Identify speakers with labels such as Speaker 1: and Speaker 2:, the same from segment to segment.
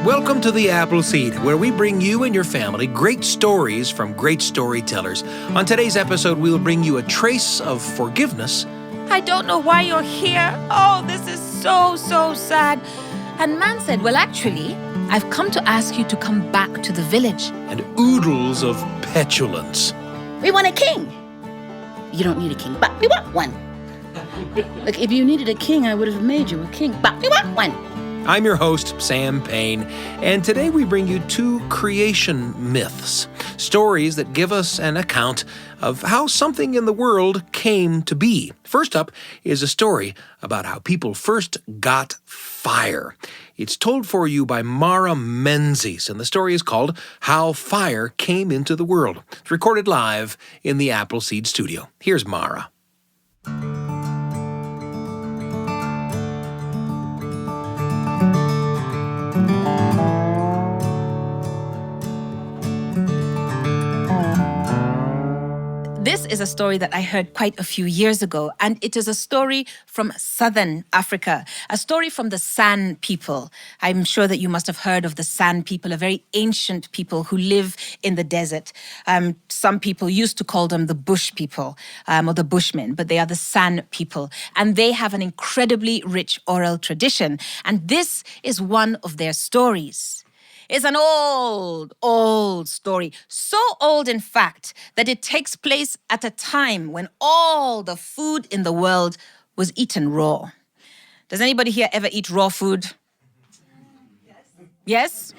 Speaker 1: Welcome to the Apple Seed, where we bring you and your family great stories from great storytellers. On today's episode, we'll bring you a trace of forgiveness.
Speaker 2: I don't know why you're here. Oh, this is so sad. And man said, well, actually, I've come to ask you to come back to the village.
Speaker 1: And oodles of petulance.
Speaker 3: We want a king. You don't need a king, but we want one. Look, if you needed a king, I would have made you a king, but we want one.
Speaker 1: I'm your host, Sam Payne, and today we bring you two creation myths, stories that give us an account of how something in the world came to be. First up is a story about how people first got fire. It's told for you by Mara Menzies, and the story is called How Fire Came into the World. It's recorded live in the Appleseed studio. Here's Mara.
Speaker 2: This is a story that I heard quite a few years ago, and it is a story from southern Africa, a story from the San people. I'm sure that you must have heard of the San people, a very ancient people who live in the desert. Some people used to call them the bush people or the bushmen, but they are the San people, and they have an incredibly rich oral tradition, and this is one of their stories. It's an old story. So old, in fact, that it takes place at a time when all the food in the world was eaten raw. Does anybody here ever eat raw food? Yes?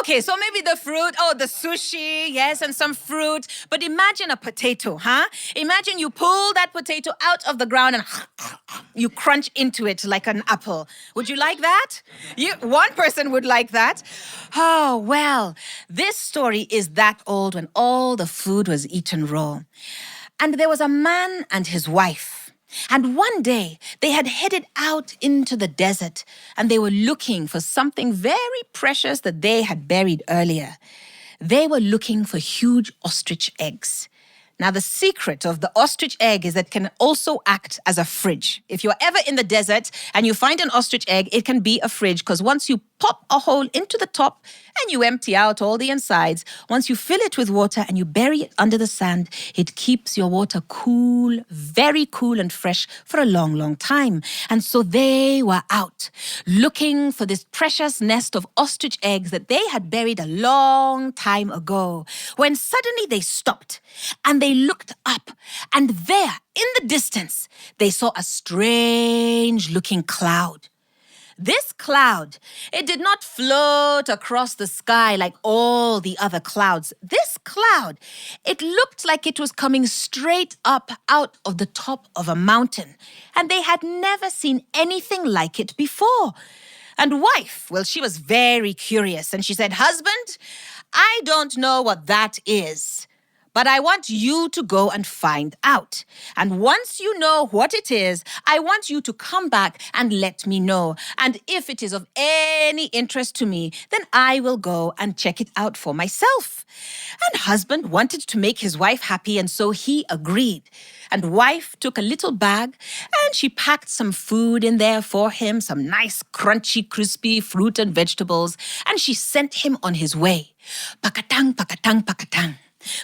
Speaker 2: Okay, so maybe the fruit, the sushi, yes, and some fruit. But imagine a potato, huh? Imagine you pull that potato out of the ground and you crunch into it like an apple. Would you like that? One person would like that. Oh, well, this story is that old when all the food was eaten raw. And there was a man and his wife. And one day, they had headed out into the desert and they were looking for something very precious that they had buried earlier. They were looking for huge ostrich eggs. Now, the secret of the ostrich egg is that it can also act as a fridge. If you're ever in the desert and you find an ostrich egg, it can be a fridge because once you pop a hole into the top and you empty out all the insides, once you fill it with water and you bury it under the sand, it keeps your water cool, very cool and fresh for a long time. And so they were out looking for this precious nest of ostrich eggs that they had buried a long time ago, when suddenly they stopped and they looked up, and there in the distance they saw a strange-looking cloud. This cloud, it did not float across the sky like all the other clouds. This cloud, it looked like it was coming straight up out of the top of a mountain, and they had never seen anything like it before. And wife, well, she was very curious, and she said, "Husband, I don't know what that is, but I want you to go and find out. And once you know what it is, I want you to come back and let me know. And if it is of any interest to me, then I will go and check it out for myself." And husband wanted to make his wife happy, and so he agreed. And wife took a little bag and she packed some food in there for him, some nice, crunchy, crispy fruit and vegetables, and she sent him on his way. Pakatang, pakatang, pakatang.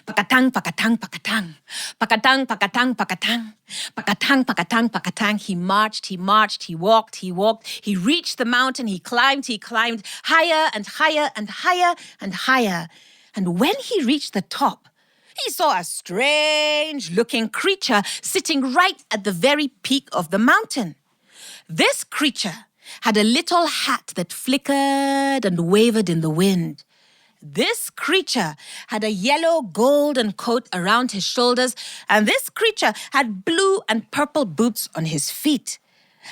Speaker 2: Pakatang, pakatang, pakatang. Pakatang, pakatang, pakatang. Pakatang, pakatang, pakatang. He marched, he walked. He reached the mountain, he climbed higher and higher and higher and higher. And when he reached the top, he saw a strange-looking creature sitting right at the very peak of the mountain. This creature had a little hat that flickered and wavered in the wind. This creature had a yellow golden coat around his shoulders, and this creature had blue and purple boots on his feet.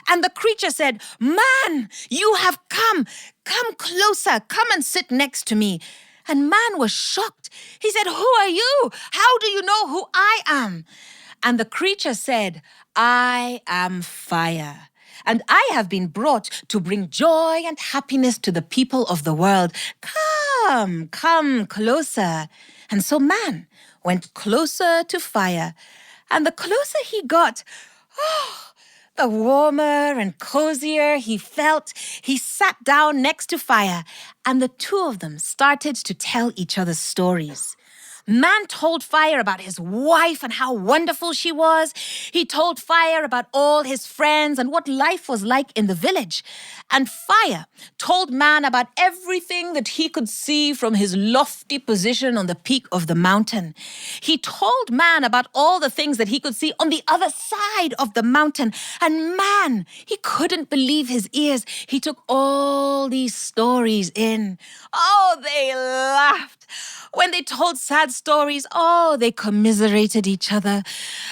Speaker 2: And the creature said, "Man, you have come. Come closer. Come and sit next to me." And man was shocked. He said, "Who are you? How do you know who I am?" And the creature said, "I am fire. And I have been brought to bring joy and happiness to the people of the world. Come closer." And so man went closer to fire. And the closer he got, the warmer and cozier he felt, he sat down next to Fire, and the two of them started to tell each other stories. Man told Fire about his wife and how wonderful she was. He told Fire about all his friends and what life was like in the village. And Fire told Man about everything that he could see from his lofty position on the peak of the mountain. He told Man about all the things that he could see on the other side of the mountain. And Man, he couldn't believe his ears. He took all these stories in. Oh, they laughed. When they told sad stories, they commiserated each other.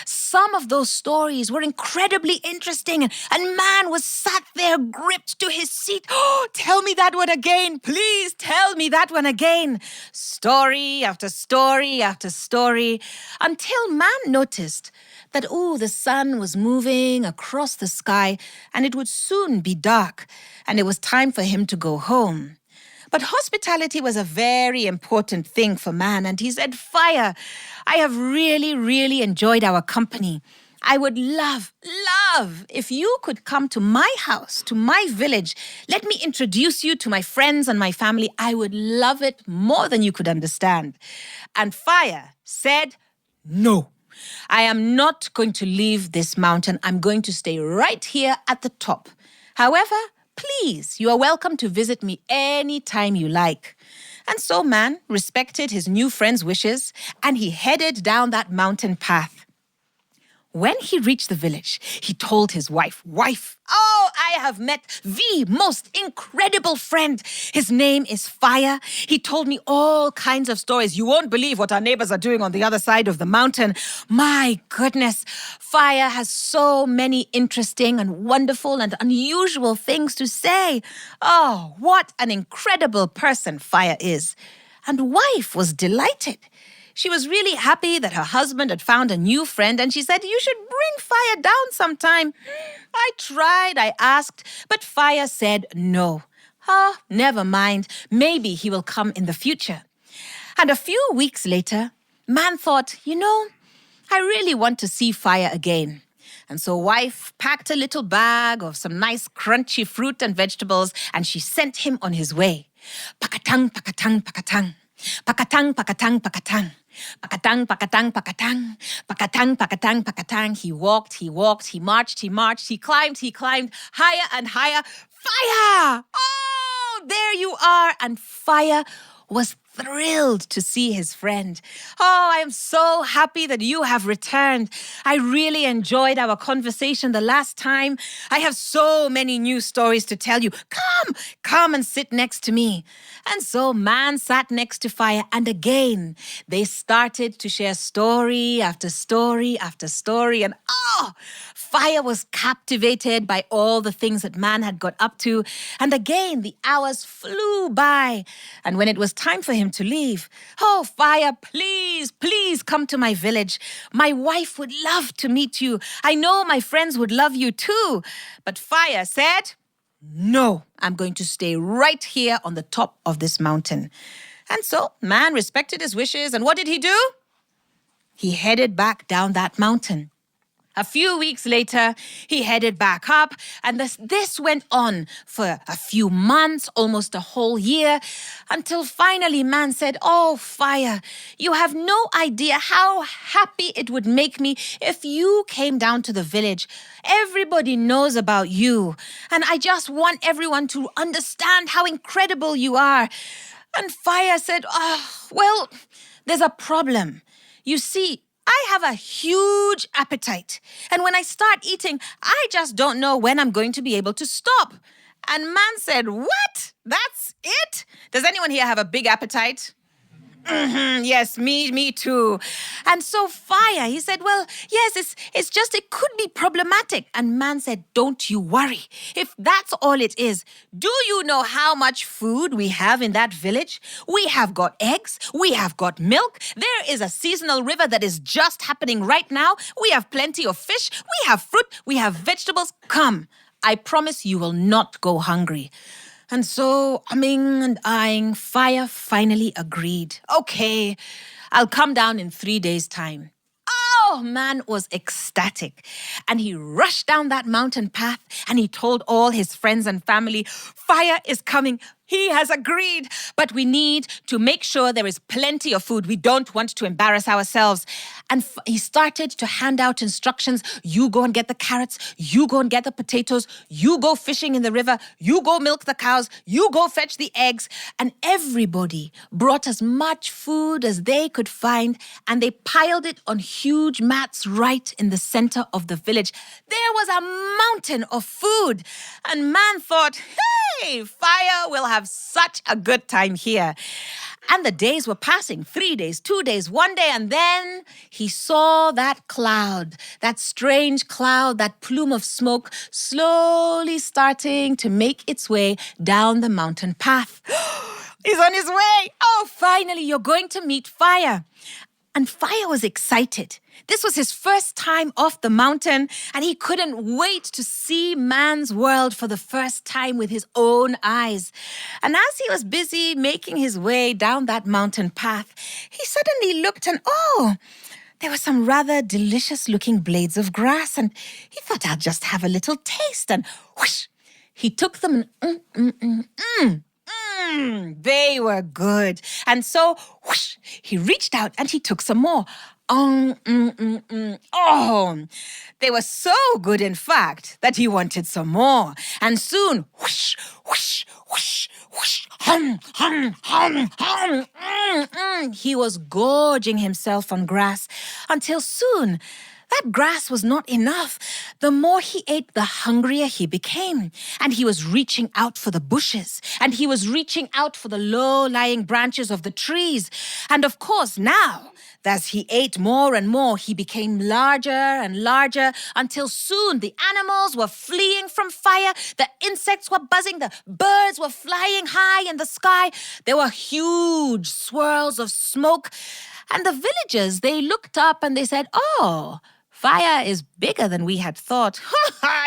Speaker 2: Some of those stories were incredibly interesting, and Man was sat there gripped to his seat. Oh, tell me that one again. Please tell me that one again. Story after story after story, until Man noticed that, the sun was moving across the sky, and it would soon be dark, and it was time for him to go home. But hospitality was a very important thing for Man, and he said, Fire, I have really, really enjoyed our company. I would love if you could come to my house, to my village. Let me introduce you to my friends and my family. I would love it more than you could understand. And Fire said, no. I am not going to leave this mountain. I'm going to stay right here at the top. However, please, you are welcome to visit me any time you like. And so Man respected his new friend's wishes, and he headed down that mountain path. When he reached the village, he told his wife, I have met the most incredible friend. His name is Fire. He told me all kinds of stories. You won't believe what our neighbors are doing on the other side of the mountain. My goodness, Fire has so many interesting and wonderful and unusual things to say. Oh, what an incredible person Fire is. And wife was delighted. She was really happy that her husband had found a new friend, and she said, you should bring Fire down sometime. I tried, I asked, but Fire said no. Never mind. Maybe he will come in the future. And a few weeks later, Man thought, I really want to see Fire again. And so wife packed a little bag of some nice crunchy fruit and vegetables, and she sent him on his way. Pakatang, pakatang, pakatang. Pakatang, pakatang, pakatang. Pakatang, pakatang, pakatang. Pakatang, pakatang, pakatang. He walked, he marched, he climbed, higher and higher. Fire! Oh, there you are. And Fire was thrilled to see his friend. Oh, I am so happy that you have returned. I really enjoyed our conversation the last time. I have so many new stories to tell you. Come and sit next to me. And so Man sat next to Fire, and again, they started to share story after story after story. And Fire was captivated by all the things that Man had got up to. And again, the hours flew by. And when it was time for him to leave, Fire, please come to my village. My wife would love to meet you. I know my friends would love you too. But Fire said, no, I'm going to stay right here on the top of this mountain. And so Man respected his wishes. And what did he do? He headed back down that mountain. A few weeks later, he headed back up, and this went on for a few months, almost a whole year, until finally Man said, Fire, you have no idea how happy it would make me if you came down to the village. Everybody knows about you, and I just want everyone to understand how incredible you are. And Fire said, well, there's a problem. You see, I have a huge appetite. And when I start eating, I just don't know when I'm going to be able to stop. And Man said, what? That's it? Does anyone here have a big appetite? Yes, me too. And so Fire, he said, well, yes, it's just, it could be problematic. And Man said, don't you worry. If that's all it is, do you know how much food we have in that village? We have got eggs. We have got milk. There is a seasonal river that is just happening right now. We have plenty of fish. We have fruit. We have vegetables. Come, I promise you will not go hungry. And so, umming and eyeing, Fire finally agreed. Okay, I'll come down in 3 days' time. Oh, man was ecstatic. And he rushed down that mountain path and he told all his friends and family, fire is coming. He has agreed, but we need to make sure there is plenty of food. We don't want to embarrass ourselves. And he started to hand out instructions. You go and get the carrots. You go and get the potatoes. You go fishing in the river. You go milk the cows. You go fetch the eggs. And everybody brought as much food as they could find, and they piled it on huge mats right in the center of the village. There was a mountain of food. And man thought, hey, fire will have such a good time here. And the days were passing, 3 days, 2 days, 1 day, and then he saw that cloud, that strange cloud, that plume of smoke slowly starting to make its way down the mountain path. He's on his way. Oh, finally, you're going to meet fire. And Fire was excited. This was his first time off the mountain, and he couldn't wait to see man's world for the first time with his own eyes. And as he was busy making his way down that mountain path, he suddenly looked and, there were some rather delicious-looking blades of grass, and he thought, I'll just have a little taste, and whoosh, he took them and they were good. And so, whoosh, he reached out and he took some more. Oh, they were so good, in fact, that he wanted some more. And soon, whoosh, whoosh, whoosh, whoosh, he was gorging himself on grass until soon that grass was not enough. The more he ate, the hungrier he became. And he was reaching out for the bushes. And he was reaching out for the low-lying branches of the trees. And of course, now, as he ate more and more, he became larger and larger until soon the animals were fleeing from fire, the insects were buzzing, the birds were flying high in the sky. There were huge swirls of smoke. And the villagers, they looked up and they said, fire is bigger than we had thought.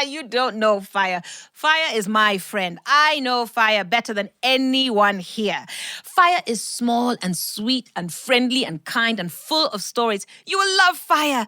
Speaker 2: You don't know fire. Fire is my friend. I know fire better than anyone here. Fire is small and sweet and friendly and kind and full of stories. You will love fire.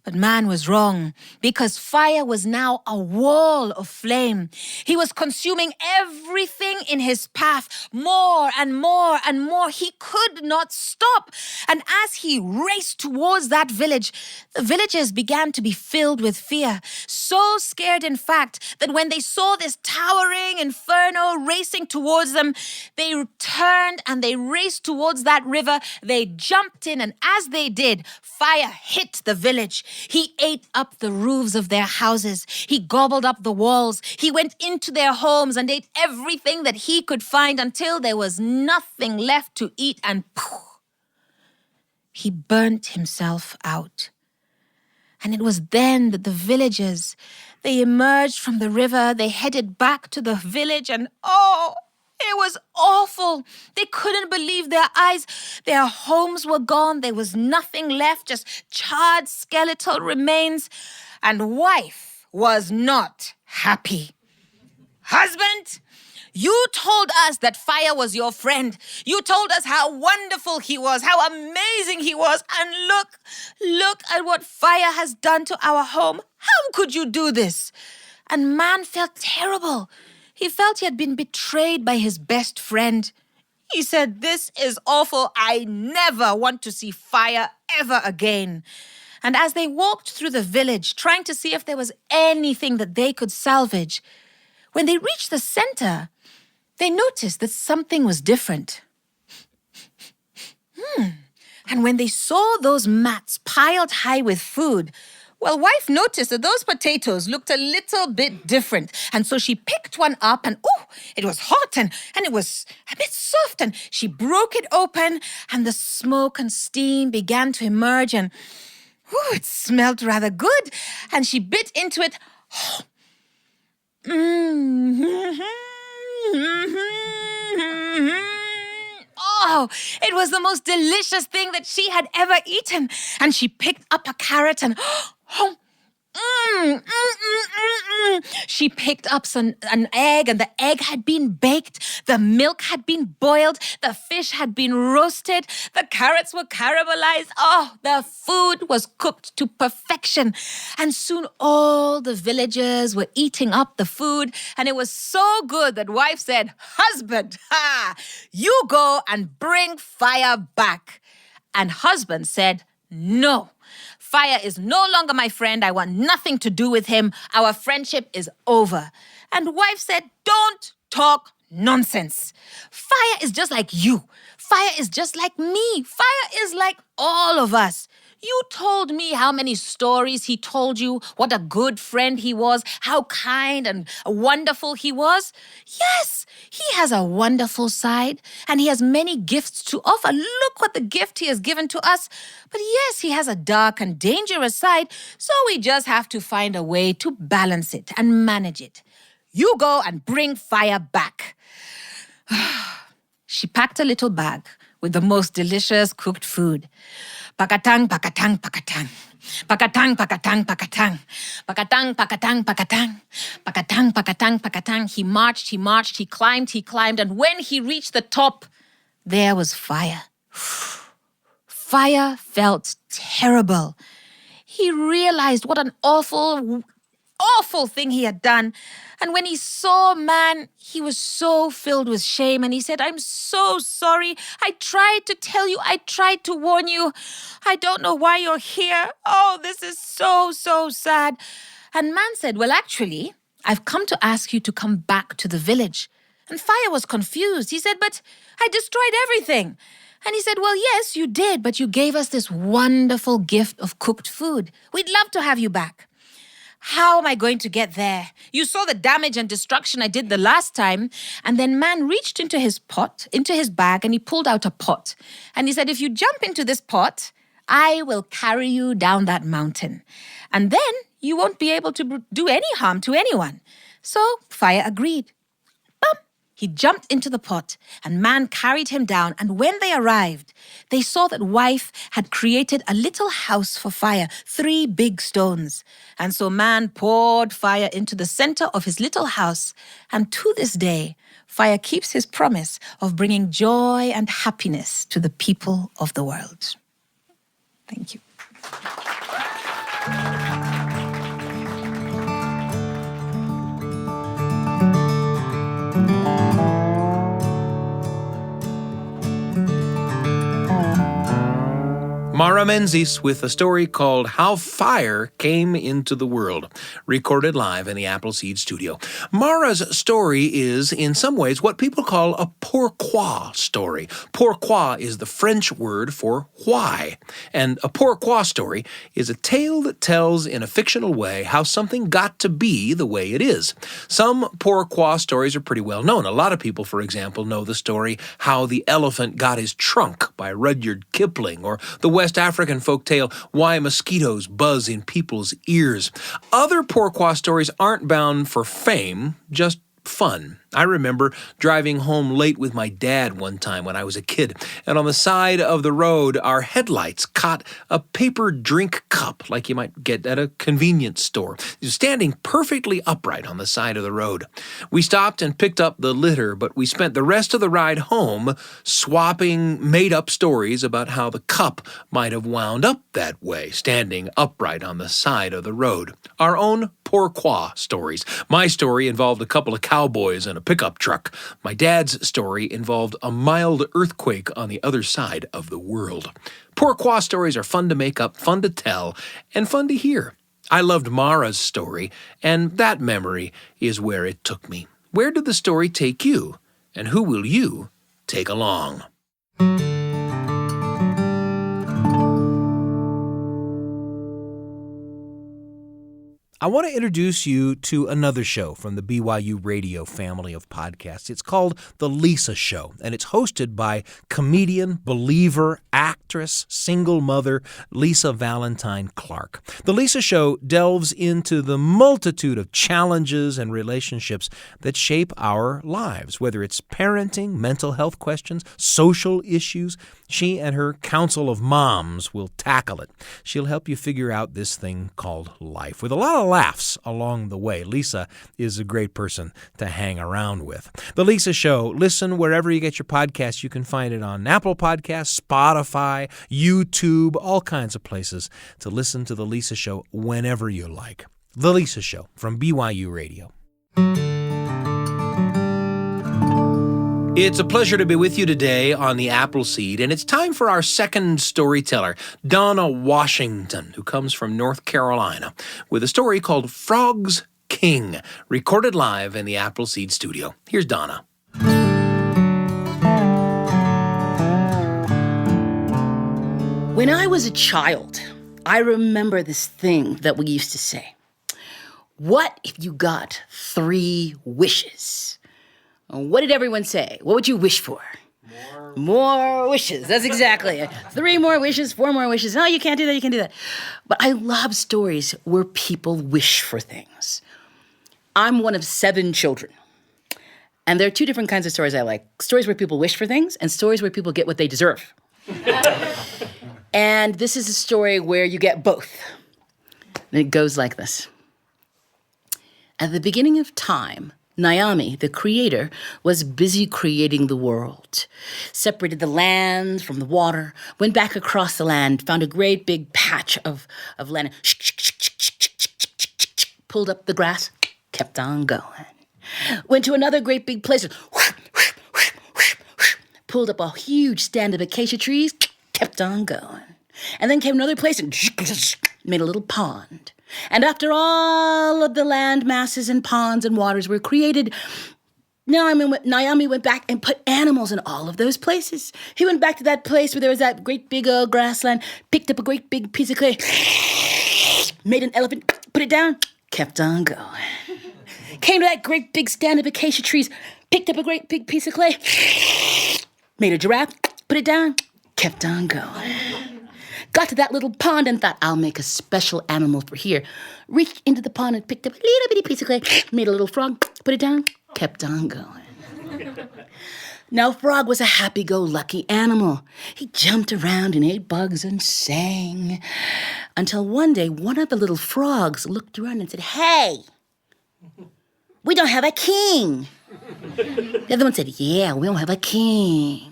Speaker 2: But man was wrong, because fire was now a wall of flame. He was consuming everything in his path, more and more and more. He could not stop. And as he raced towards that village, the villagers began to be filled with fear. So scared, in fact, that when they saw this towering inferno racing towards them, they turned and they raced towards that river. They jumped in, and as they did, fire hit the village. He ate up the roofs of their houses. He gobbled up the walls. He went into their homes and ate everything that he could find until there was nothing left to eat, and poof, he burnt himself out. And it was then that the villagers, they emerged from the river, they headed back to the village, and it was awful. They couldn't believe their eyes. Their homes were gone. There was nothing left, just charred skeletal remains. And wife was not happy. Husband, you told us that fire was your friend. You told us how wonderful he was, how amazing he was. And look at what fire has done to our home. How could you do this? And man felt terrible. He felt he had been betrayed by his best friend. He said, "This is awful. I never want to see fire ever again." And as they walked through the village, trying to see if there was anything that they could salvage, when they reached the center, they noticed that something was different. And when they saw those mats piled high with food, well, wife noticed that those potatoes looked a little bit different. And so she picked one up and, it was hot and it was a bit soft. And she broke it open and the smoke and steam began to emerge. And, it smelled rather good. And she bit into it. It was the most delicious thing that she had ever eaten. And she picked up a carrot and, She picked up an egg, and the egg had been baked. The milk had been boiled. The fish had been roasted. The carrots were caramelized. Oh, the food was cooked to perfection. And soon all the villagers were eating up the food. And it was so good that wife said, "Husband, you go and bring fire back." And husband said, "No. Fire is no longer my friend. I want nothing to do with him. Our friendship is over." And wife said, "Don't talk nonsense. Fire is just like you. Fire is just like me. Fire is like all of us. You told me how many stories he told you, what a good friend he was, how kind and wonderful he was. Yes, he has a wonderful side, and he has many gifts to offer. Look what the gift he has given to us. But yes, he has a dark and dangerous side, so we just have to find a way to balance it and manage it. You go and bring fire back." She packed a little bag with the most delicious cooked food. Pakatang, pakatang, pakatang. Pakatang, pakatang, pakatang. Pakatang, pakatang, pakatang. Pakatang, pakatang, pakatang. He marched, he climbed, and when he reached the top, there was fire. Fire felt terrible. He realized what an awful thing he had done. And when he saw man, he was so filled with shame, and he said, "I'm so sorry. I tried to tell you. I tried to warn you. I don't know why you're here. Oh, this is so, so sad." And man said, "Well, actually, I've come to ask you to come back to the village." And Fire was confused. He said, "But I destroyed everything." And he said, "Well, yes, you did, but you gave us this wonderful gift of cooked food. We'd love to have you back." "How am I going to get there? You saw the damage and destruction I did the last time." And then man reached into his bag, and he pulled out a pot. And he said, "If you jump into this pot, I will carry you down that mountain. And then you won't be able to do any harm to anyone." So Fire agreed. He jumped into the pot, and man carried him down. And when they arrived, they saw that wife had created a little house for Fire, 3 big stones. And so man poured fire into the center of his little house. And to this day, Fire keeps his promise of bringing joy and happiness to the people of the world. Thank you.
Speaker 1: Mara Menzies with a story called How Fire Came into the World, recorded live in the Appleseed studio. Mara's story is, in some ways, what people call a pourquoi story. Pourquoi is the French word for why. And a pourquoi story is a tale that tells in a fictional way how something got to be the way it is. Some pourquoi stories are pretty well known. A lot of people, for example, know the story How the Elephant Got His Trunk by Rudyard Kipling, or the West African folktale Why Mosquitoes Buzz in People's Ears. Other pourquoi stories aren't bound for fame, just fun. I remember driving home late with my dad one time when I was a kid, and on the side of the road, our headlights caught a paper drink cup like you might get at a convenience store, standing perfectly upright on the side of the road. We stopped and picked up the litter, but we spent the rest of the ride home swapping made-up stories about how the cup might have wound up that way, standing upright on the side of the road. Our own pourquoi stories. My story involved a couple of cowboys and a pickup truck. My dad's story involved a mild earthquake on the other side of the world. Pourquoi stories are fun to make up, fun to tell, and fun to hear. I loved Mara's story, and that memory is where it took me. Where did the story take you? And who will you take along? I want to introduce you to another show from the BYUradio family of podcasts. It's called The Lisa Show, and it's hosted by comedian, believer, actress, single mother Lisa Valentine Clark. The Lisa Show delves into the multitude of challenges and relationships that shape our lives, whether it's parenting, mental health questions, social issues. She and her council of moms will tackle it. She'll help you figure out this thing called life with a lot of laughs along the way. Lisa is a great person to hang around with. The Lisa Show, listen wherever you get your podcasts. You can find it on Apple Podcasts, Spotify, YouTube, all kinds of places to listen to The Lisa Show whenever you like. The Lisa Show from BYU Radio. It's a pleasure to be with you today on the Appleseed, and it's time for our second storyteller, Donna Washington, who comes from North Carolina, with a story called Frog's King, recorded live in the Appleseed studio. Here's Donna.
Speaker 3: When I was a child, I remember this thing that we used to say. What if you got 3 wishes? What did everyone say? What would you wish for? More wishes. That's exactly it. 3 more wishes, 4 more wishes. No, you can't do that, you can't do that. But I love stories where people wish for things. I'm one of 7 children. And there are 2 different kinds of stories I like. Stories where people wish for things and stories where people get what they deserve. And this is a story where you get both. And it goes like this. At the beginning of time, Naomi, the creator, was busy creating the world. Separated the land from the water, went back across the land, found a great big patch of land, pulled up the grass, kept on going. Went to another great big place, pulled up a huge stand of acacia trees, kept on going. And then came another place and made a little pond. And after all of the land masses and ponds and waters were created, Naomi went back and put animals in all of those places. He went back to that place where there was that great big grassland, picked up a great big piece of clay, made an elephant, put it down, kept on going. Came to that great big stand of acacia trees, picked up a great big piece of clay, made a giraffe, put it down, kept on going. Got to that little pond and thought, I'll make a special animal for here. Reached into the pond and picked up a little bitty piece of clay, made a little frog, put it down, kept on going. Now, Frog was a happy-go-lucky animal. He jumped around and ate bugs and sang. Until one day, one of the little frogs looked around and said, hey, we don't have a king. The other one said, yeah, we don't have a king.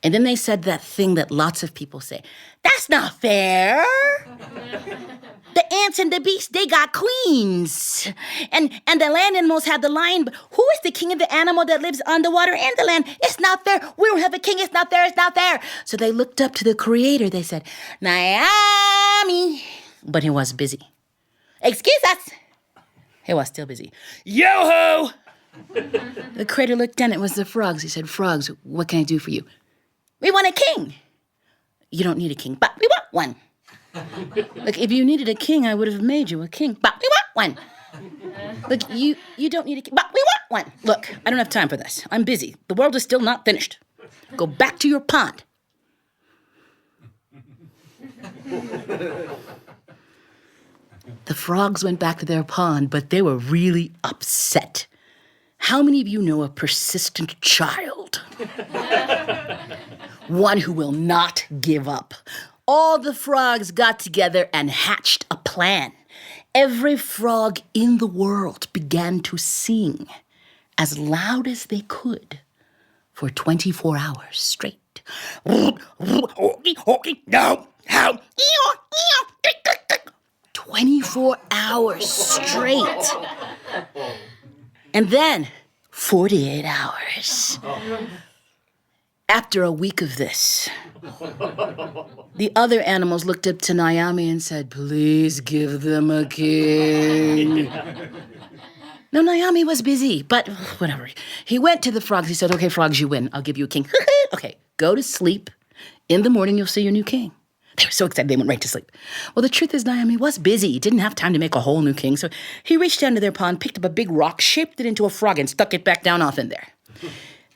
Speaker 3: And then they said that thing that lots of people say, that's not fair. The ants and the beasts, they got queens. And the land animals have the lion, but who is the king of the animal that lives on the water and the land? It's not fair. We don't have a king. It's not fair. It's not fair. So they looked up to the creator. They said, Naomi. But he was busy. Excuse us. He was still busy. Yo-ho! The creator looked down. It was the frogs. He said, frogs, what can I do for you? We want a king. You don't need a king, but we want one. Look, if you needed a king, I would have made you a king, but we want one. Look, you don't need a king, but we want one. Look, I don't have time for this. I'm busy. The world is still not finished. Go back to your pond. The frogs went back to their pond, but they were really upset. How many of you know a persistent child? One who will not give up. All the frogs got together and hatched a plan. Every frog in the world began to sing as loud as they could for 24 hours straight. 24 hours straight. And then 48 hours. After a week of this, the other animals looked up to Naomi and said, please give them a king. No, Naomi was busy, but whatever. He went to the frogs. He said, okay, frogs, you win. I'll give you a king. Okay, go to sleep. In the morning, you'll see your new king. They were so excited they went right to sleep. Well, the truth is Naomi was busy. He didn't have time to make a whole new king, so he reached down to their pond, picked up a big rock, shaped it into a frog, and stuck it back down off in there.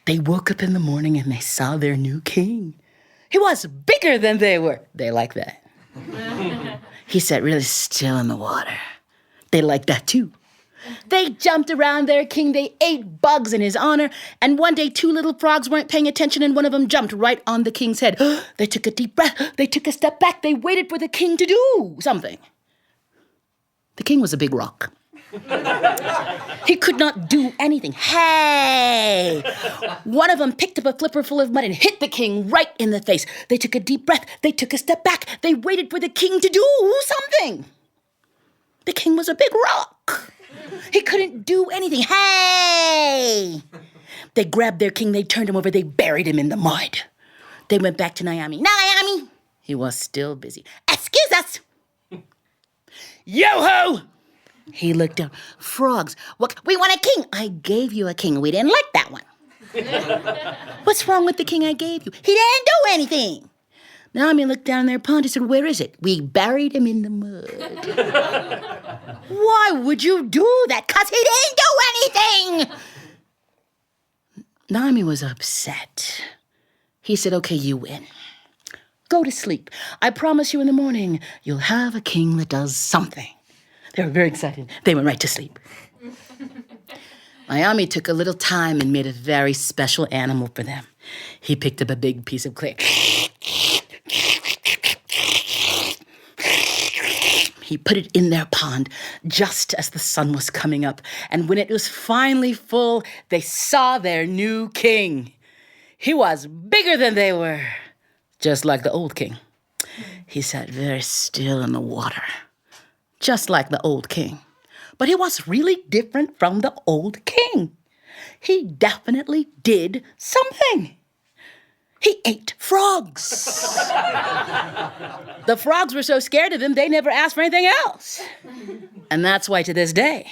Speaker 3: They woke up in the morning and they saw their new king. He was bigger than they were. They liked that. He sat really still in the water. They liked that too. They jumped around their king. They ate bugs in his honor. And one day, 2 little frogs weren't paying attention, and one of them jumped right on the king's head. They took a deep breath. They took a step back. They waited for the king to do something. The king was a big rock. He could not do anything. Hey! One of them picked up a flipper full of mud and hit the king right in the face. They took a deep breath. They took a step back. They waited for the king to do something. The king was a big rock. He couldn't do anything. Hey! They grabbed their king. They turned him over. They buried him in the mud. They went back to Naomi. Naomi! He was still busy. Excuse us! Yo-ho! He looked down. Frogs. What? We want a king. I gave you a king. We didn't like that one. What's wrong with the king I gave you? He didn't do anything. Naomi looked down their pond and said, where is it? We buried him in the mud. Why would you do that? 'Cause he didn't do anything. Naomi was upset. He said, okay, you win. Go to sleep. I promise you in the morning, you'll have a king that does something. They were very excited. They went right to sleep. Naomi took a little time and made a very special animal for them. He picked up a big piece of clay. He put it in their pond just as the sun was coming up. And when it was finally full, they saw their new king. He was bigger than they were, just like the old king. He sat very still in the water, just like the old king. But he was really different from the old king. He definitely did something. He ate frogs. The frogs were so scared of him, they never asked for anything else. And that's why to this day,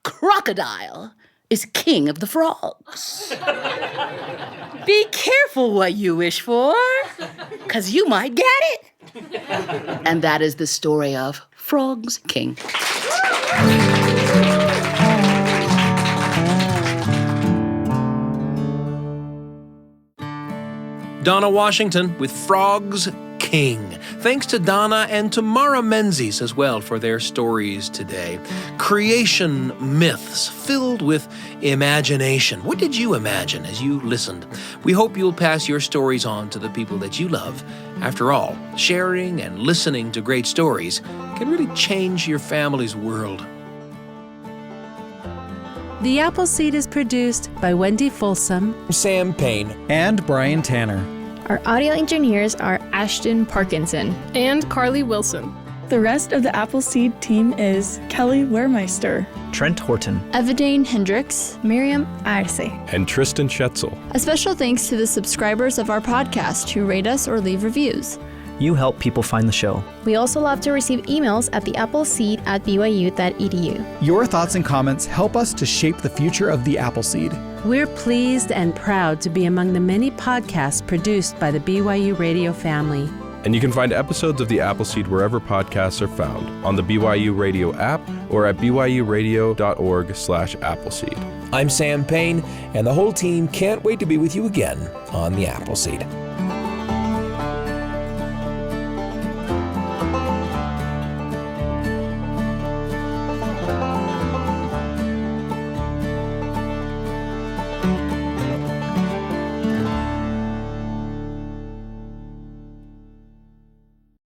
Speaker 3: Crocodile is king of the frogs. Be careful what you wish for, 'cause you might get it. And that is the story of Frogs King.
Speaker 1: Donna Washington with Frogs King. Thanks to Donna and to Mara Menzies as well for their stories today. Creation myths filled with imagination. What did you imagine as you listened? We hope you'll pass your stories on to the people that you love. After all, sharing and listening to great stories can really change your family's world.
Speaker 4: The Appleseed is produced by Wendy Folsom,
Speaker 1: Sam Payne,
Speaker 5: and Brian Tanner.
Speaker 6: Our audio engineers are Ashton Parkinson
Speaker 7: and Carly Wilson.
Speaker 8: The rest of the Appleseed team is Kelly Wehrmeister,
Speaker 5: Trent Horton,
Speaker 6: Evadane Hendricks, Miriam Arce,
Speaker 9: and Tristan Schetzel.
Speaker 6: A special thanks to the subscribers of our podcast who rate us or leave reviews.
Speaker 5: You help people find the show.
Speaker 6: We also love to receive emails at theappleseed@byu.edu.
Speaker 10: Your thoughts and comments help us to shape the future of the Appleseed.
Speaker 4: We're pleased and proud to be among the many podcasts produced by the BYU Radio family.
Speaker 9: And you can find episodes of The Appleseed wherever podcasts are found, on the BYU Radio app or at byuradio.org/Appleseed.
Speaker 1: I'm Sam Payne, and the whole team can't wait to be with you again on The Appleseed.